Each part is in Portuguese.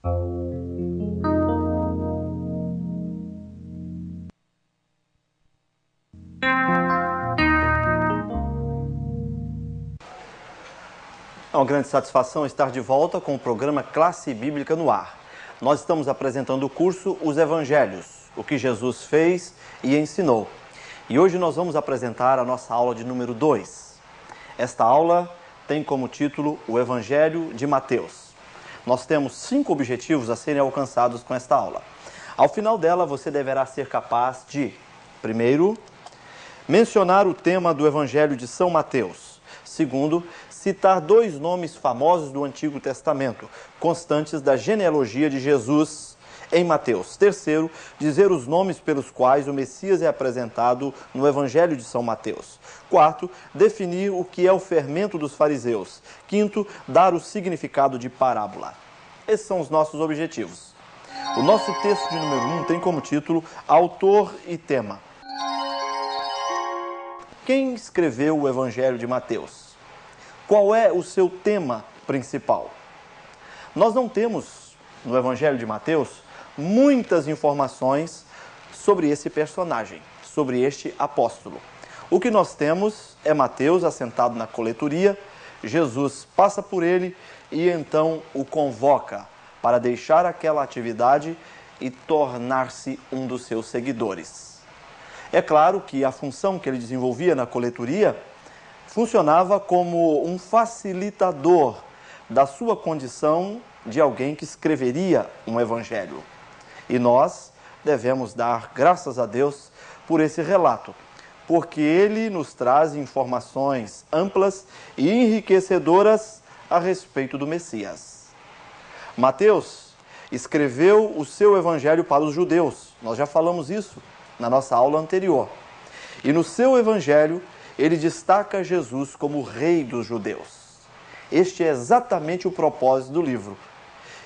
É uma grande satisfação estar de volta com o programa Classe Bíblica no Ar. Nós estamos apresentando o curso Os Evangelhos, o que Jesus fez e ensinou. E hoje nós vamos apresentar a nossa aula de número 2. Esta aula tem como título o Evangelho de Mateus. Nós temos 5 objetivos a serem alcançados com esta aula. Ao final dela, você deverá ser capaz de, primeiro, mencionar o tema do Evangelho de São Mateus. Segundo, citar 2 nomes famosos do Antigo Testamento, constantes da genealogia de Jesus em Mateus. Terceiro, dizer os nomes pelos quais o Messias é apresentado no Evangelho de São Mateus. Quarto, definir o que é o fermento dos fariseus. Quinto, dar o significado de parábola. Esses são os nossos objetivos. O nosso texto de número 1 tem como título Autor e Tema. Quem escreveu o Evangelho de Mateus? Qual é o seu tema principal? Nós não temos, no Evangelho de Mateus, muitas informações sobre esse personagem, sobre este apóstolo. O que nós temos é Mateus assentado na coletoria, Jesus passa por ele e então o convoca para deixar aquela atividade e tornar-se um dos seus seguidores. É claro que a função que ele desenvolvia na coletoria funcionava como um facilitador da sua condição de alguém que escreveria um evangelho. E nós devemos dar graças a Deus por esse relato, porque ele nos traz informações amplas e enriquecedoras a respeito do Messias. Mateus escreveu o seu evangelho para os judeus. Nós já falamos isso na nossa aula anterior. E no seu evangelho, ele destaca Jesus como rei dos judeus. Este é exatamente o propósito do livro: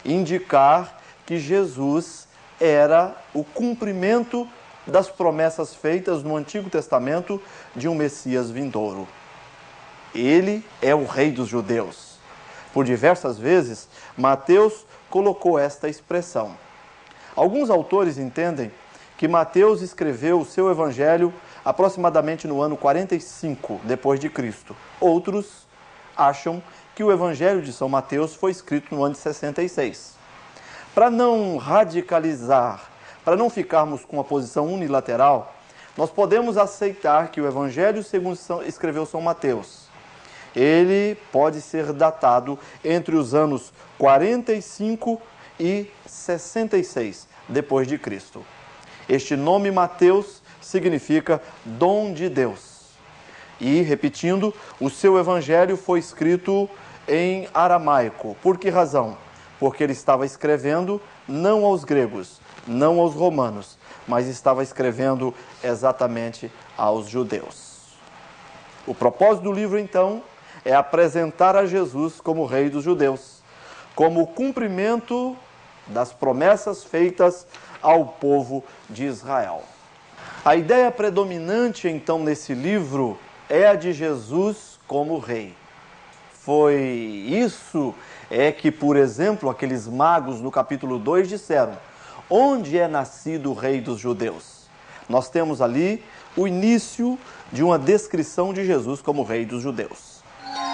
indicar que Jesus era o cumprimento das promessas feitas no Antigo Testamento de um Messias vindouro. Ele é o rei dos judeus. Por diversas vezes, Mateus colocou esta expressão. Alguns autores entendem que Mateus escreveu o seu evangelho aproximadamente no ano 45 depois de Cristo. Outros acham que o Evangelho de São Mateus foi escrito no ano de 66. Para não radicalizar, para não ficarmos com uma posição unilateral, nós podemos aceitar que o Evangelho segundo escreveu São Mateus, ele pode ser datado entre os anos 45 e 66 depois de Cristo. Este nome Mateus significa dom de Deus. E, repetindo, o seu evangelho foi escrito em aramaico. Por que razão? Porque ele estava escrevendo não aos gregos, não aos romanos, mas estava escrevendo exatamente aos judeus. O propósito do livro, então, é apresentar a Jesus como rei dos judeus, como o cumprimento das promessas feitas ao povo de Israel. A ideia predominante, então, nesse livro é a de Jesus como rei. Foi isso que, por exemplo, aqueles magos no capítulo 2 disseram: onde é nascido o rei dos judeus? Nós temos ali o início de uma descrição de Jesus como rei dos judeus.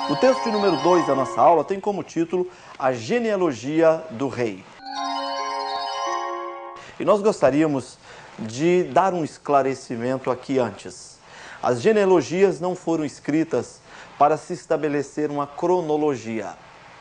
O texto de número 2 da nossa aula tem como título A Genealogia do Rei. E nós gostaríamos de dar um esclarecimento aqui antes. As genealogias não foram escritas para se estabelecer uma cronologia.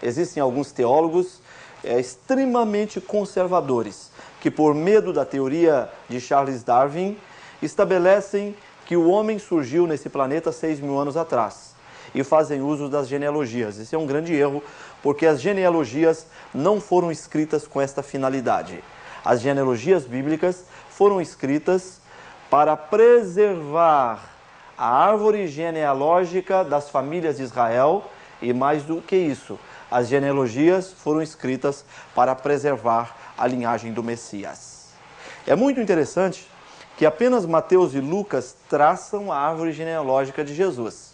Existem alguns teólogos extremamente conservadores que, por medo da teoria de Charles Darwin, estabelecem que o homem surgiu nesse planeta 6.000 anos atrás e fazem uso das genealogias. Esse é um grande erro, porque as genealogias não foram escritas com esta finalidade. As genealogias bíblicas foram escritas para preservar a árvore genealógica das famílias de Israel e, mais do que isso, as genealogias foram escritas para preservar a linhagem do Messias. É muito interessante que apenas Mateus e Lucas traçam a árvore genealógica de Jesus.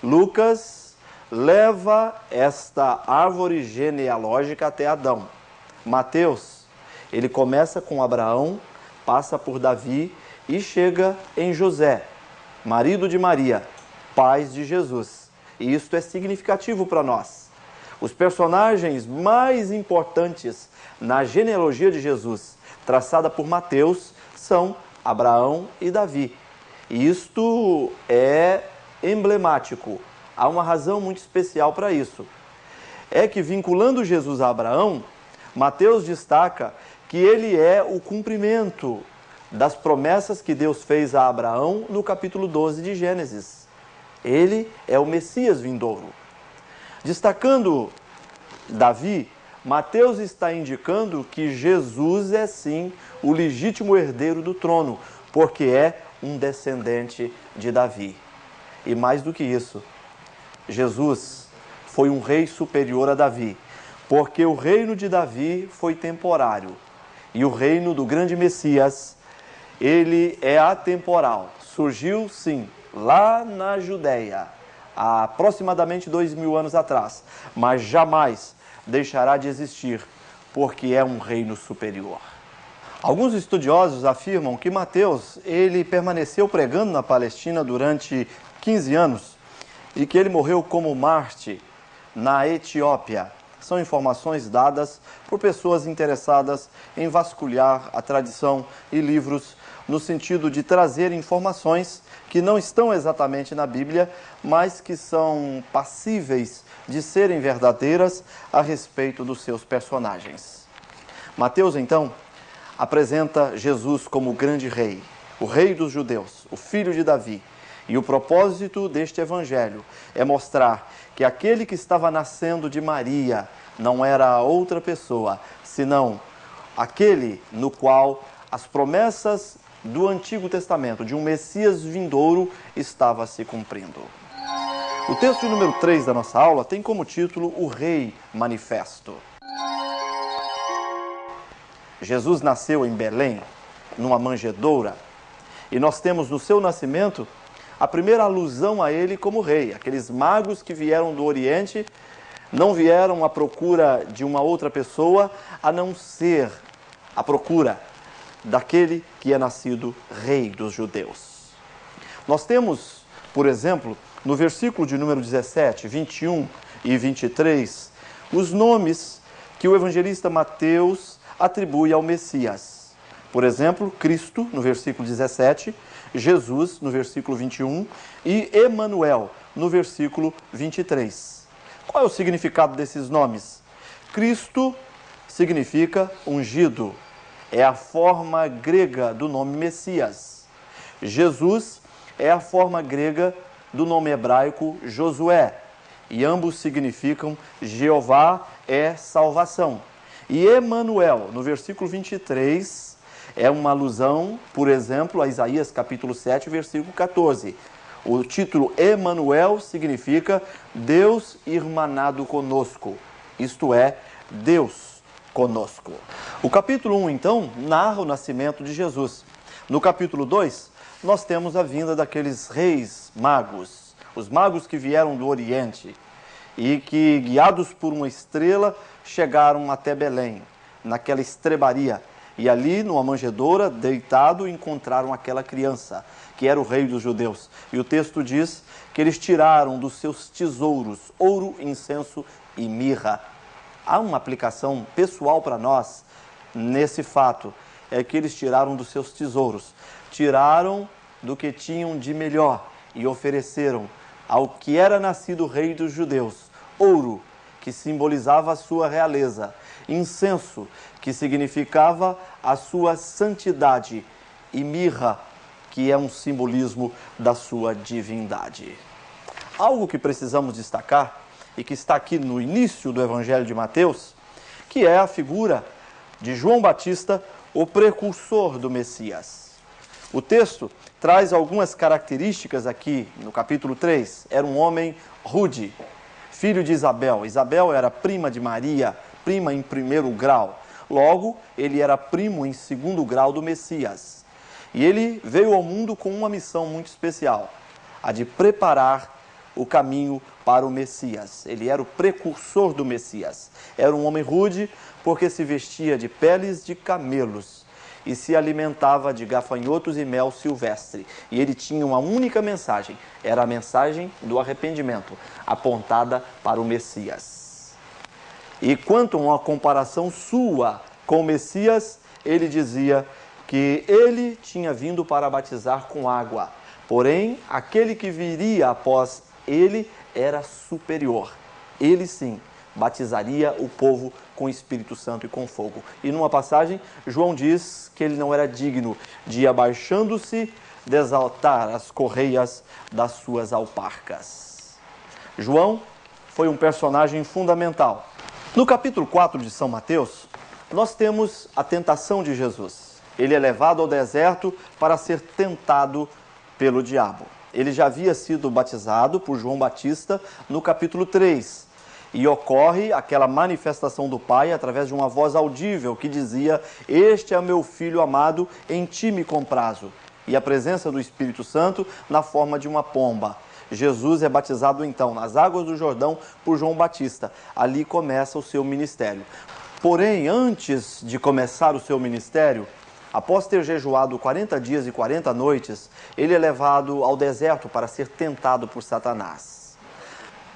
Lucas leva esta árvore genealógica até Adão. Mateus, ele começa com Abraão, passa por Davi e chega em José, marido de Maria, pai de Jesus. E isto é significativo para nós. Os personagens mais importantes na genealogia de Jesus, traçada por Mateus, são Abraão e Davi. E isto é emblemático. Há uma razão muito especial para isso. É que, vinculando Jesus a Abraão, Mateus destaca que ele é o cumprimento das promessas que Deus fez a Abraão no capítulo 12 de Gênesis. Ele é o Messias vindouro. Destacando Davi, Mateus está indicando que Jesus é sim o legítimo herdeiro do trono, porque é um descendente de Davi. E mais do que isso, Jesus foi um rei superior a Davi, porque o reino de Davi foi temporário e o reino do grande Messias, ele é atemporal. Surgiu, sim, lá na Judéia, há aproximadamente 2000 anos atrás, mas jamais deixará de existir, porque é um reino superior. Alguns estudiosos afirmam que Mateus, ele permaneceu pregando na Palestina durante 15 anos e que ele morreu como Marte na Etiópia. São informações dadas por pessoas interessadas em vasculhar a tradição e livros no sentido de trazer informações que não estão exatamente na Bíblia, mas que são passíveis de serem verdadeiras a respeito dos seus personagens. Mateus, então, apresenta Jesus como o grande rei, o rei dos judeus, o filho de Davi. E o propósito deste evangelho é mostrar que aquele que estava nascendo de Maria não era outra pessoa, senão aquele no qual as promessas do Antigo Testamento, de um Messias vindouro, estava se cumprindo. O texto de número 3 da nossa aula tem como título O Rei Manifesto. Jesus nasceu em Belém, numa manjedoura, e nós temos no seu nascimento a primeira alusão a ele como rei. Aqueles magos que vieram do Oriente não vieram à procura de uma outra pessoa, a não ser à procura daquele que é nascido rei dos judeus. Nós temos, por exemplo, no versículo de número 17, 21 e 23, os nomes que o evangelista Mateus atribui ao Messias. Por exemplo, Cristo, no versículo 17, Jesus, no versículo 21, e Emanuel, no versículo 23. Qual é o significado desses nomes? Cristo significa ungido. É a forma grega do nome Messias. Jesus é a forma grega do nome hebraico Josué. E ambos significam Jeová é salvação. E Emanuel, no versículo 23, é uma alusão, por exemplo, a Isaías capítulo 7, versículo 14. O título Emanuel significa Deus irmanado conosco, isto é, Deus conosco. O capítulo 1, então, narra o nascimento de Jesus. No capítulo 2, nós temos a vinda daqueles reis magos, os magos que vieram do Oriente e que, guiados por uma estrela, chegaram até Belém, naquela estrebaria. E ali, numa manjedoura, deitado, encontraram aquela criança, que era o rei dos judeus. E o texto diz que eles tiraram dos seus tesouros ouro, incenso e mirra. Há uma aplicação pessoal para nós nesse fato, é que eles tiraram dos seus tesouros, tiraram do que tinham de melhor e ofereceram ao que era nascido rei dos judeus, ouro, que simbolizava a sua realeza, incenso, que significava a sua santidade, e mirra, que é um simbolismo da sua divindade. Algo que precisamos destacar, e que está aqui no início do Evangelho de Mateus, que é a figura de João Batista, o precursor do Messias. O texto traz algumas características aqui no capítulo 3. Era um homem rude, filho de Isabel. Isabel era prima de Maria, prima em primeiro grau. Logo, ele era primo em segundo grau do Messias. E ele veio ao mundo com uma missão muito especial, a de preparar o caminho para o Messias. Ele era o precursor do Messias. Era um homem rude porque se vestia de peles de camelos e se alimentava de gafanhotos e mel silvestre. E ele tinha uma única mensagem, era a mensagem do arrependimento, apontada para o Messias. E quanto a uma comparação sua com o Messias, ele dizia que ele tinha vindo para batizar com água, porém, aquele que viria após ele era superior. Ele sim batizaria o povo com o Espírito Santo e com fogo. E numa passagem, João diz que ele não era digno de, abaixando-se, desatar as correias das suas alparcas. João foi um personagem fundamental. No capítulo 4 de São Mateus, nós temos a tentação de Jesus. Ele é levado ao deserto para ser tentado pelo diabo. Ele já havia sido batizado por João Batista no capítulo 3. E ocorre aquela manifestação do Pai através de uma voz audível que dizia: "Este é o meu Filho amado, em ti me comprazo." E a presença do Espírito Santo na forma de uma pomba. Jesus é batizado então nas águas do Jordão por João Batista. Ali começa o seu ministério. Porém, antes de começar o seu ministério, após ter jejuado 40 dias e 40 noites, ele é levado ao deserto para ser tentado por Satanás.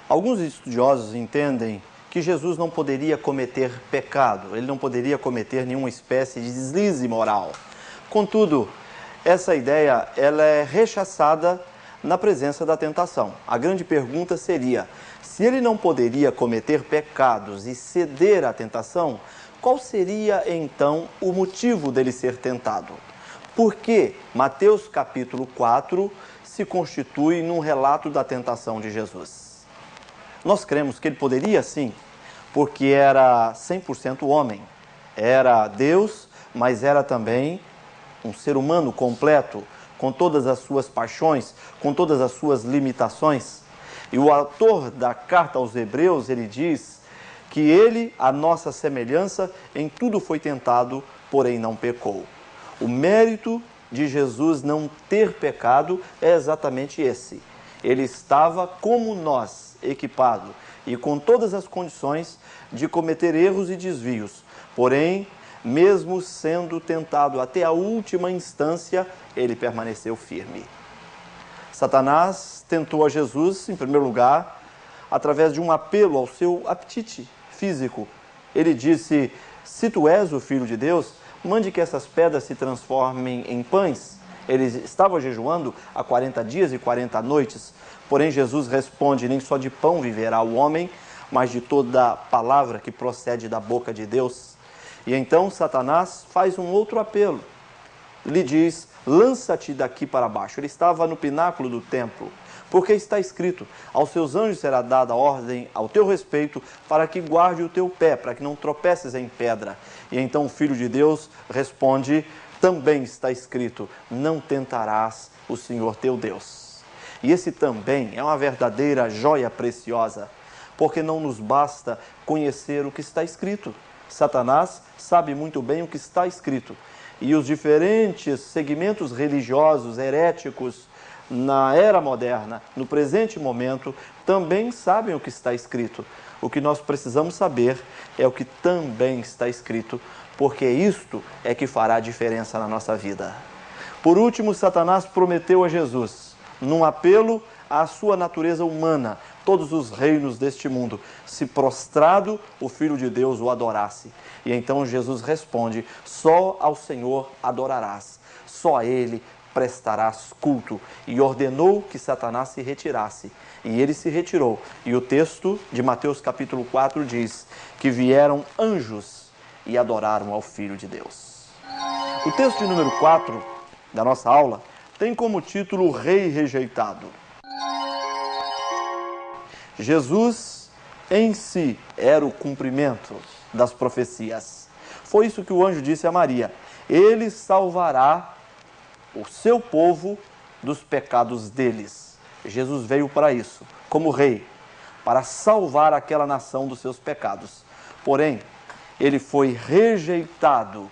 Alguns estudiosos entendem que Jesus não poderia cometer pecado, ele não poderia cometer nenhuma espécie de deslize moral. Contudo, essa ideia ela é rechaçada na presença da tentação. A grande pergunta seria: se ele não poderia cometer pecados e ceder à tentação, qual seria então o motivo dele ser tentado? Porque Mateus capítulo 4 se constitui num relato da tentação de Jesus. Nós cremos que ele poderia sim, porque era 100% homem. Era Deus, mas era também um ser humano completo, com todas as suas paixões, com todas as suas limitações. E o autor da carta aos Hebreus, ele diz que ele, a nossa semelhança, em tudo foi tentado, porém não pecou. O mérito de Jesus não ter pecado é exatamente esse. Ele estava como nós, equipado e com todas as condições de cometer erros e desvios. Porém, mesmo sendo tentado até a última instância, ele permaneceu firme. Satanás tentou a Jesus, em primeiro lugar, através de um apelo ao seu apetite físico. Ele disse: "Se tu és o Filho de Deus, mande que essas pedras se transformem em pães." Ele estava jejuando há 40 dias e 40 noites. Porém, Jesus responde: "Nem só de pão viverá o homem, mas de toda palavra que procede da boca de Deus." E então Satanás faz um outro apelo. Lhe diz: "Lança-te daqui para baixo." Ele estava no pináculo do templo, porque está escrito: "Aos seus anjos será dada ordem ao teu respeito, para que guarde o teu pé, para que não tropeces em pedra." E então o Filho de Deus responde: "Também está escrito: não tentarás o Senhor teu Deus." E esse também é uma verdadeira joia preciosa, porque não nos basta conhecer o que está escrito. Satanás sabe muito bem o que está escrito. E os diferentes segmentos religiosos heréticos na era moderna, no presente momento, também sabem o que está escrito. O que nós precisamos saber é o que também está escrito, porque isto é que fará a diferença na nossa vida. Por último, Satanás prometeu a Jesus, num apelo à sua natureza humana, todos os reinos deste mundo, se prostrado o Filho de Deus o adorasse. E então Jesus responde: "Só ao Senhor adorarás, só a Ele prestarás culto." E ordenou que Satanás se retirasse. E ele se retirou. E o texto de Mateus capítulo 4 diz que vieram anjos e adoraram ao Filho de Deus. O texto de número 4 da nossa aula tem como título o Rei Rejeitado. Jesus em si era o cumprimento das profecias. Foi isso que o anjo disse a Maria: "Ele salvará o seu povo dos pecados deles." Jesus veio para isso, como rei, para salvar aquela nação dos seus pecados. Porém, ele foi rejeitado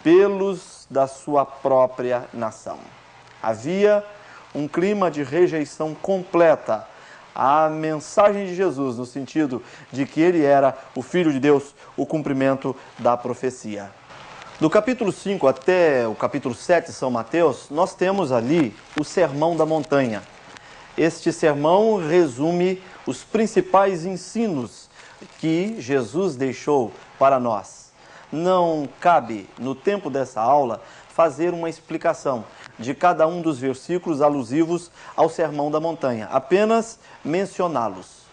pelos da sua própria nação. Havia um clima de rejeição completa a mensagem de Jesus, no sentido de que ele era o Filho de Deus, o cumprimento da profecia. Do capítulo 5 até o capítulo 7 de São Mateus, nós temos ali o Sermão da Montanha. Este sermão resume os principais ensinos que Jesus deixou para nós. Não cabe, no tempo dessa aula, fazer uma explicação de cada um dos versículos alusivos ao Sermão da Montanha, apenas mencioná-los.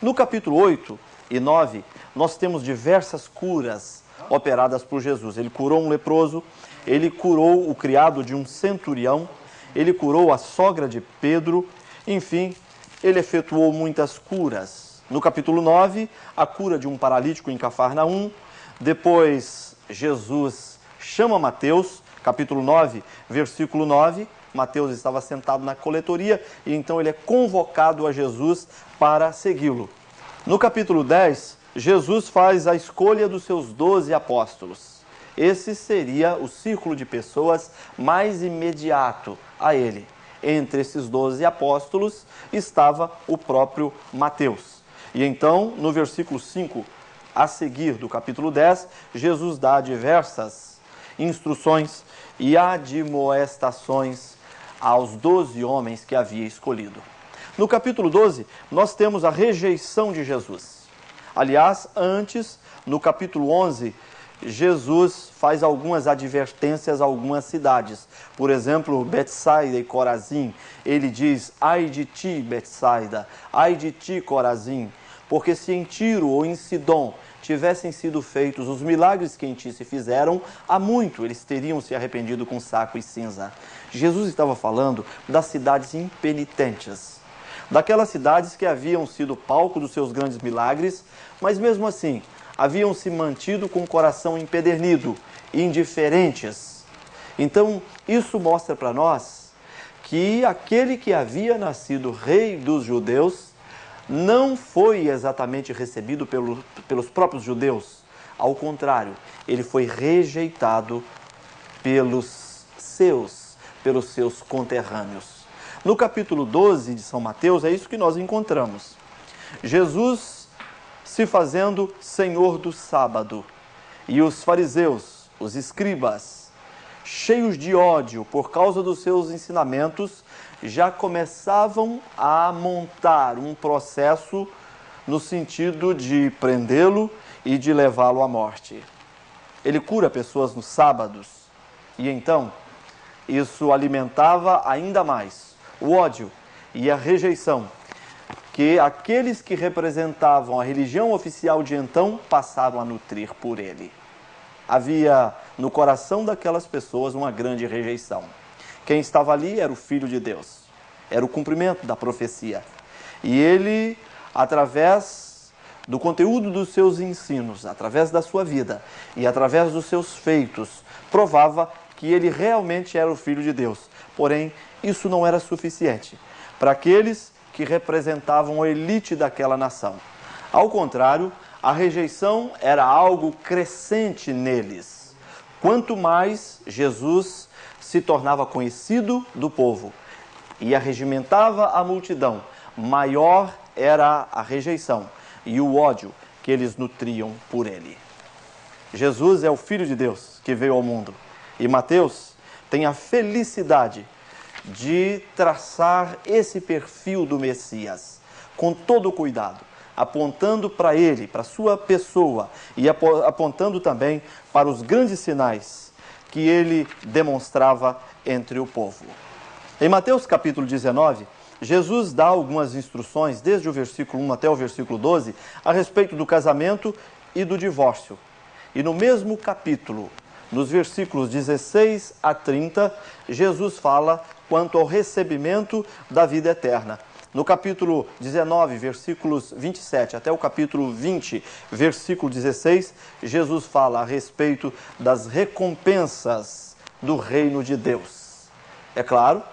No capítulo 8 e 9, nós temos diversas curas operadas por Jesus. Ele curou um leproso, ele curou o criado de um centurião, ele curou a sogra de Pedro, enfim, ele efetuou muitas curas. No capítulo 9, a cura de um paralítico em Cafarnaum. Depois, Jesus chama Mateus, capítulo 9, versículo 9. Mateus estava sentado na coletoria e então ele é convocado a Jesus para segui-lo. No capítulo 10, Jesus faz a escolha dos seus 12 apóstolos. Esse seria o círculo de pessoas mais imediato a ele. Entre esses 12 apóstolos estava o próprio Mateus. E então, no versículo 5, a seguir do capítulo 10, Jesus dá diversas instruções e admoestações aos 12 homens que havia escolhido. No capítulo 12, nós temos a rejeição de Jesus. Aliás, antes, no capítulo 11, Jesus faz algumas advertências a algumas cidades. Por exemplo, Betsaida e Corazim. Ele diz, ai de ti, Betsaida, ai de ti, Corazim, porque se em Tiro ou em Sidom tivessem sido feitos os milagres que em ti se fizeram, há muito eles teriam se arrependido com saco e cinza. Jesus estava falando das cidades impenitentes, daquelas cidades que haviam sido palco dos seus grandes milagres, mas mesmo assim haviam se mantido com o coração empedernido, indiferentes. Então, isso mostra para nós que aquele que havia nascido rei dos judeus não foi exatamente recebido pelos próprios judeus. Ao contrário, ele foi rejeitado pelos seus conterrâneos. No capítulo 12 de São Mateus, é isso que nós encontramos. Jesus se fazendo senhor do sábado. E os fariseus, os escribas, cheios de ódio por causa dos seus ensinamentos, já começavam a montar um processo no sentido de prendê-lo e de levá-lo à morte. Ele cura pessoas nos sábados e então isso alimentava ainda mais o ódio e a rejeição que aqueles que representavam a religião oficial de então passaram a nutrir por ele. Havia no coração daquelas pessoas uma grande rejeição. Quem estava ali era o Filho de Deus, era o cumprimento da profecia. E ele, através do conteúdo dos seus ensinos, através da sua vida e através dos seus feitos, provava que ele realmente era o Filho de Deus. Porém, isso não era suficiente para aqueles que representavam a elite daquela nação. Ao contrário, a rejeição era algo crescente neles. Quanto mais Jesus se tornava conhecido do povo e arregimentava a multidão, maior era a rejeição e o ódio que eles nutriam por ele. Jesus é o Filho de Deus que veio ao mundo e Mateus tem a felicidade de traçar esse perfil do Messias com todo o cuidado, apontando para ele, para sua pessoa e apontando também para os grandes sinais que ele demonstrava entre o povo. Em Mateus capítulo 19, Jesus dá algumas instruções, desde o versículo 1 até o versículo 12, a respeito do casamento e do divórcio. E no mesmo capítulo, nos versículos 16 a 30, Jesus fala quanto ao recebimento da vida eterna. No capítulo 19, versículos 27 até o capítulo 20, versículo 16, Jesus fala a respeito das recompensas do reino de Deus. É claro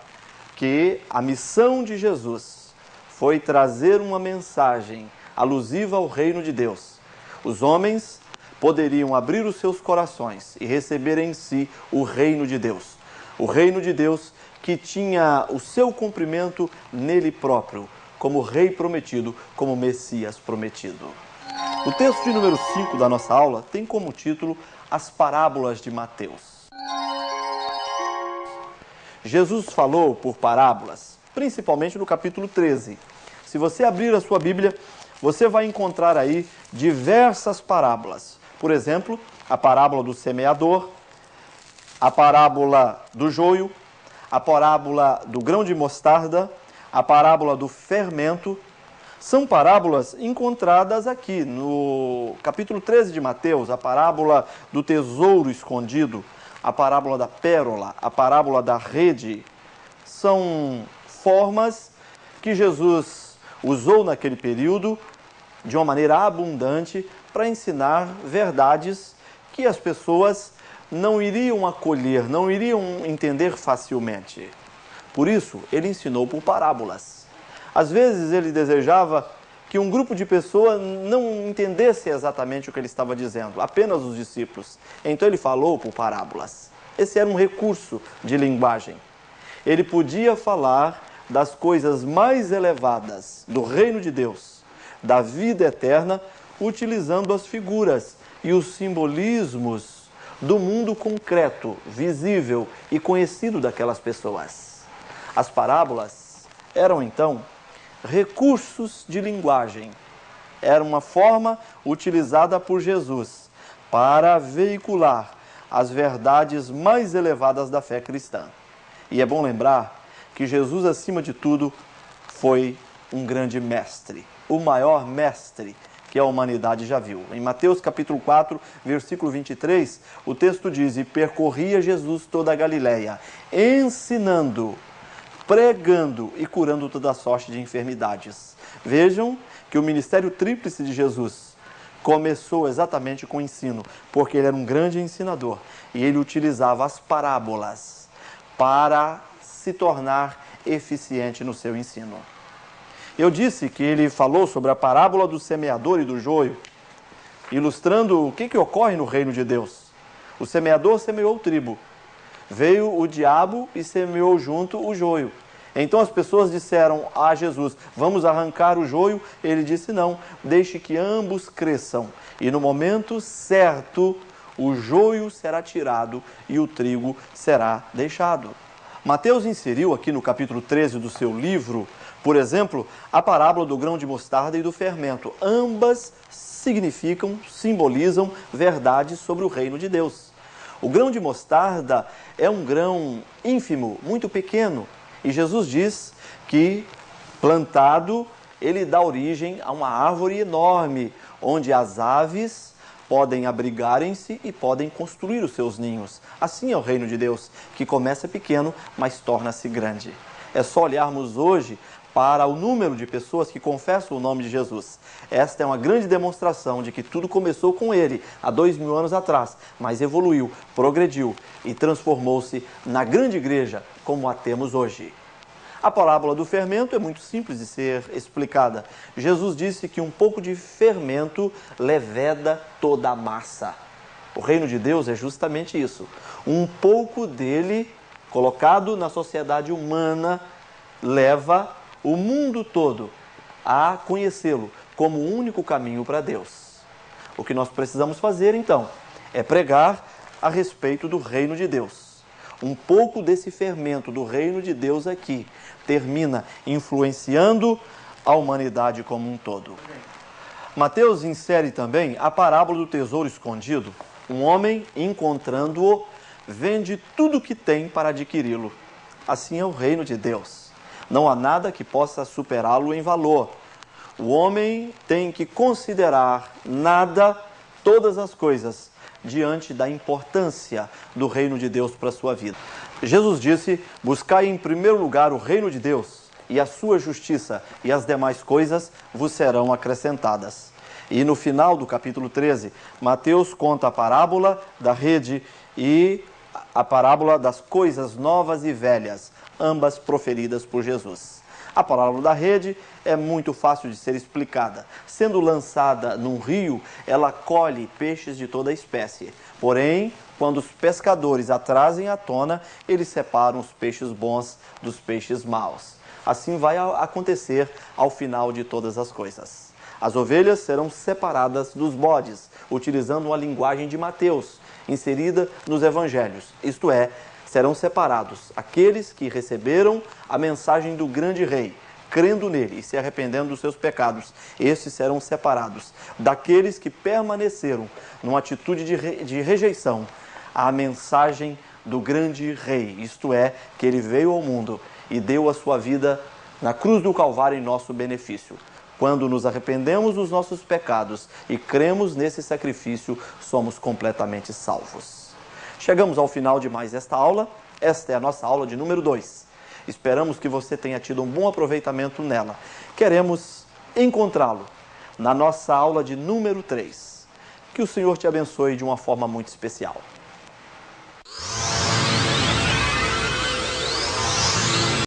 que a missão de Jesus foi trazer uma mensagem alusiva ao reino de Deus. Os homens poderiam abrir os seus corações e receber em si o reino de Deus. O reino de Deus que tinha o seu cumprimento nele próprio, como rei prometido, como Messias prometido. O texto de número 5 da nossa aula tem como título As Parábolas de Mateus. Jesus falou por parábolas, principalmente no capítulo 13. Se você abrir a sua Bíblia, você vai encontrar aí diversas parábolas. Por exemplo, a parábola do semeador, a parábola do joio, a parábola do grão de mostarda, a parábola do fermento. São parábolas encontradas aqui no capítulo 13 de Mateus, a parábola do tesouro escondido, a parábola da pérola, a parábola da rede. São formas que Jesus usou naquele período de uma maneira abundante para ensinar verdades que as pessoas não iriam acolher, não iriam entender facilmente. Por isso, ele ensinou por parábolas. Às vezes ele desejava que um grupo de pessoas não entendesse exatamente o que ele estava dizendo, apenas os discípulos. Então ele falou por parábolas. Esse era um recurso de linguagem. Ele podia falar das coisas mais elevadas do reino de Deus, da vida eterna, utilizando as figuras e os simbolismos do mundo concreto, visível e conhecido daquelas pessoas. As parábolas eram, então, recursos de linguagem. Era uma forma utilizada por Jesus para veicular as verdades mais elevadas da fé cristã. E é bom lembrar que Jesus, acima de tudo, foi um grande mestre, o maior mestre que a humanidade já viu. Em Mateus capítulo 4, versículo 23, o texto diz: E percorria Jesus toda a Galileia, ensinando, pregando e curando toda sorte de enfermidades. Vejam que o ministério tríplice de Jesus começou exatamente com o ensino, porque ele era um grande ensinador e ele utilizava as parábolas para se tornar eficiente no seu ensino. Eu disse que ele falou sobre a parábola do semeador e do joio, ilustrando o que ocorre no reino de Deus. O semeador semeou o trigo. Veio o diabo e semeou junto o joio. Então as pessoas disseram a Jesus: vamos arrancar o joio? Ele disse: não, deixe que ambos cresçam. E no momento certo, o joio será tirado e o trigo será deixado. Mateus inseriu aqui no capítulo 13 do seu livro, por exemplo, a parábola do grão de mostarda e do fermento. Ambas simbolizam verdades sobre o reino de Deus. O grão de mostarda é um grão ínfimo, muito pequeno. E Jesus diz que, plantado, ele dá origem a uma árvore enorme, onde as aves podem abrigarem-se e podem construir os seus ninhos. Assim é o reino de Deus, que começa pequeno, mas torna-se grande. É só olharmos hoje para o número de pessoas que confessam o nome de Jesus. Esta é uma grande demonstração de que tudo começou com ele, há 2000 anos atrás, mas evoluiu, progrediu e transformou-se na grande igreja como a temos hoje. A parábola do fermento é muito simples de ser explicada. Jesus disse que um pouco de fermento leveda toda a massa. O reino de Deus é justamente isso. Um pouco dele, colocado na sociedade humana, leva o mundo todo a conhecê-lo como o único caminho para Deus. O que nós precisamos fazer, então, é pregar a respeito do reino de Deus. Um pouco desse fermento do reino de Deus aqui termina influenciando a humanidade como um todo. Mateus insere também a parábola do tesouro escondido. Um homem, encontrando-o, vende tudo o que tem para adquiri-lo. Assim é o reino de Deus. Não há nada que possa superá-lo em valor. O homem tem que considerar nada, todas as coisas, diante da importância do reino de Deus para a sua vida. Jesus disse: buscai em primeiro lugar o reino de Deus e a sua justiça, e as demais coisas vos serão acrescentadas. E no final do capítulo 13, Mateus conta a parábola da rede e a parábola das coisas novas e velhas, ambas proferidas por Jesus. A parábola da rede é muito fácil de ser explicada. Sendo lançada num rio, ela colhe peixes de toda a espécie. Porém, quando os pescadores a trazem à tona, eles separam os peixes bons dos peixes maus. assim vai acontecer ao final de todas as coisas. As ovelhas serão separadas dos bodes, utilizando uma linguagem de Mateus, inserida nos evangelhos. Isto é, serão separados aqueles que receberam a mensagem do grande rei, crendo nele e se arrependendo dos seus pecados. Estes serão separados daqueles que permaneceram numa atitude de rejeição à mensagem do grande rei, isto é, que ele veio ao mundo e deu a sua vida na cruz do Calvário em nosso benefício. Quando nos arrependemos dos nossos pecados e cremos nesse sacrifício, somos completamente salvos. Chegamos ao final de mais esta aula. Esta é a nossa aula de número 2. Esperamos que você tenha tido um bom aproveitamento nela. Queremos encontrá-lo na nossa aula de número 3. Que o Senhor te abençoe de uma forma muito especial.